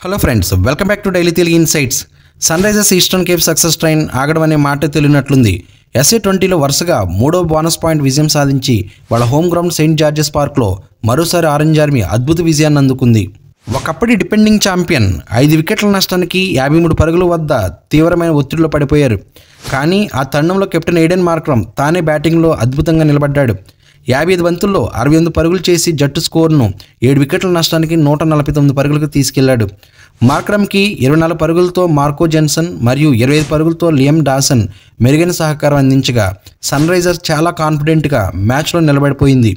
Hello friends, welcome back to daily Telugu insights. Sunrisers Eastern Cape success train ఆగడం అనే మాట తెలియనట్లుంది. SA20లో వరుసగా మూడో బోనస్ పాయింట్ విజయం సాధించి వాళ్ళ హోమ్ గ్రౌండ్ సెయింట్ జార్జెస్ పార్క్లో మరోసారి ఆరెంజ్ ఆర్మీ అద్భుత విజయాన్ని అందుకుంది. ఒకప్పటి డిపెండింగ్ ఛాంపియన్ 5 వికెట్ల నష్టానికి 53 పరుగుల వద్ద తీవ్రమైన ఒత్తిడిలో పడిపోయారు. కానీ ఆ తరుణంలో కెప్టెన్ ఎయిడెన్ మార్క్రమ్ తానే బ్యాటింగ్లో అద్భుతంగా నిలబడ్డాడు. 55 బంతుల్లో 68 పరుగులు చేసి జట్టు స్కోర్ను 7 వికెట్ల నష్టానికి 149 పరుగులకు తీసుకెళ్లాడు. మార్క్రమ్కి 24 పరుగులతో మార్కో జెన్సన్ మరియు 25 పరుగులతో లియామ్ డాసన్ మెరుగైన సహకారం అందించగా సన్ రైజర్స్ చాలా కాన్ఫిడెంట్గా మ్యాచ్లో నిలబడిపోయింది.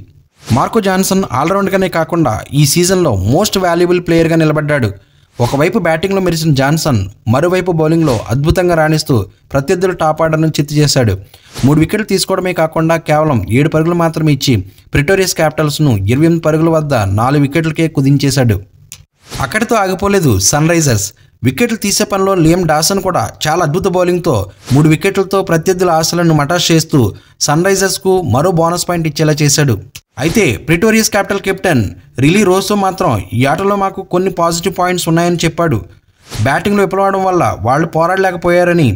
మార్కో జాన్సన్ ఆల్రౌండ్గానే కాకుండా ఈ సీజన్లో మోస్ట్ వాల్యుబుల్ ప్లేయర్గా నిలబడ్డాడు. ఒకవైపు బ్యాటింగ్లో మెరిసిన జాన్సన్ మరోవైపు బౌలింగ్లో అద్భుతంగా రాణిస్తూ ప్రత్యర్థుల టాప్ ఆర్డర్ను చిత్తు చేశాడు. 3 వికెట్లు తీసుకోవడమే కాకుండా కేవలం 7 పరుగులు మాత్రమే ఇచ్చి ప్రిటోరియస్ క్యాపిటల్స్ను 28 పరుగుల వద్ద 4 వికెట్లకే కుదించేశాడు. అక్కడితో ఆగిపోలేదు సన్ రైజర్స్. వికెట్లు తీసే పనిలో లియామ్ డాసన్ కూడా చాలా అద్భుత బౌలింగ్తో 3 వికెట్లతో ప్రత్యర్థుల ఆశలను మటాష్ చేస్తూ సన్ రైజర్స్కు మరో బోనస్ పాయింట్ ఇచ్చేలా చేశాడు. అయితే ప్రిటోరియస్ క్యాపిటల్ కెప్టెన్ రిలీ రోసో మాత్రం ఈ ఆటలో మాకు కొన్ని పాజిటివ్ పాయింట్స్ ఉన్నాయని చెప్పాడు. బ్యాటింగ్లో విఫలమవడం వల్ల వాళ్ళు పోరాడలేకపోయారని,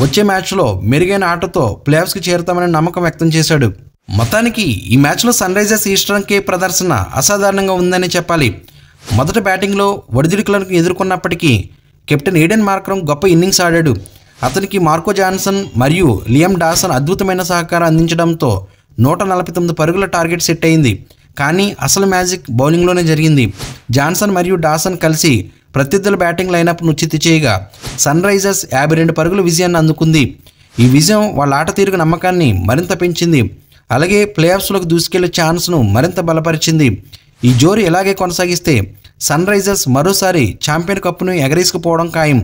వచ్చే మ్యాచ్లో మెరుగైన ఆటతో ప్లేఆఫ్స్కి చేరుతామని నమ్మకం వ్యక్తం చేశాడు. మొత్తానికి ఈ మ్యాచ్లో సన్ రైజర్స్ ఈస్టర్న్ కేప్ ప్రదర్శన అసాధారణంగా ఉందని చెప్పాలి. మొదట బ్యాటింగ్లో ఒడిదుడుకులను ఎదుర్కొన్నప్పటికీ కెప్టెన్ ఎయిడెన్ మార్క్రమ్ గొప్ప ఇన్నింగ్స్ ఆడాడు. అతనికి మార్కో జాన్సన్ మరియు లియామ్ డాసన్ అద్భుతమైన సహకారం అందించడంతో 149 పరుగుల టార్గెట్ సెట్ అయింది. కానీ అసలు మ్యాజిక్ బౌలింగ్లోనే జరిగింది. జాన్సన్ మరియు డాసన్ కలిసి ప్రత్యర్థుల బ్యాటింగ్ లైనప్ను చిత్తు చేయగా సన్ రైజర్స్ 52 పరుగుల విజయాన్ని అందుకుంది. ఈ విజయం వాళ్ళ ఆట తీరుకు నమ్మకాన్ని మరింత పెంచింది. అలాగే ప్లేఆఫ్స్లోకి దూసుకెళ్లే ఛాన్స్ను మరింత బలపరిచింది. ఈ జోరు ఇలాగే కొనసాగిస్తే సన్ రైజర్స్ మరోసారి ఛాంపియన్ కప్ను ఎగరేసుకుపోవడం ఖాయం.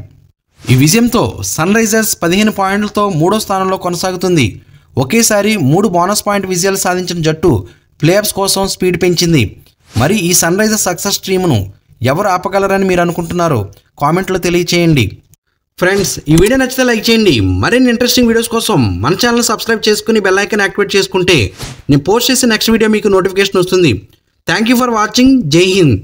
ఈ విజయంతో సన్ రైజర్స్ 15 పాయింట్లతో 3వ స్థానంలో కొనసాగుతుంది. ఒకేసారి 3 బోనస్ పాయింట్ విజయాలు సాధించిన జట్టు ప్లేఆఫ్స్ కోసం స్పీడ్ పెంచింది. మరి ఈ సన్ రైజర్స్ సక్సెస్ స్ట్రీమ్ను ఎవరు ఆపగలరని మీరు అనుకుంటున్నారో కామెంట్లో తెలియచేయండి. ఫ్రెండ్స్, ఈ వీడియో నచ్చితే లైక్ చేయండి. మరిన్ని ఇంట్రెస్టింగ్ వీడియోస్ కోసం మన ఛానల్ సబ్స్క్రైబ్ చేసుకుని బెల్ ఐకాన్ యాక్టివేట్ చేసుకుంటే నేను పోస్ట్ చేసే నెక్స్ట్ వీడియో మీకు నోటిఫికేషన్ వస్తుంది. Thank you for watching. జై హింద్.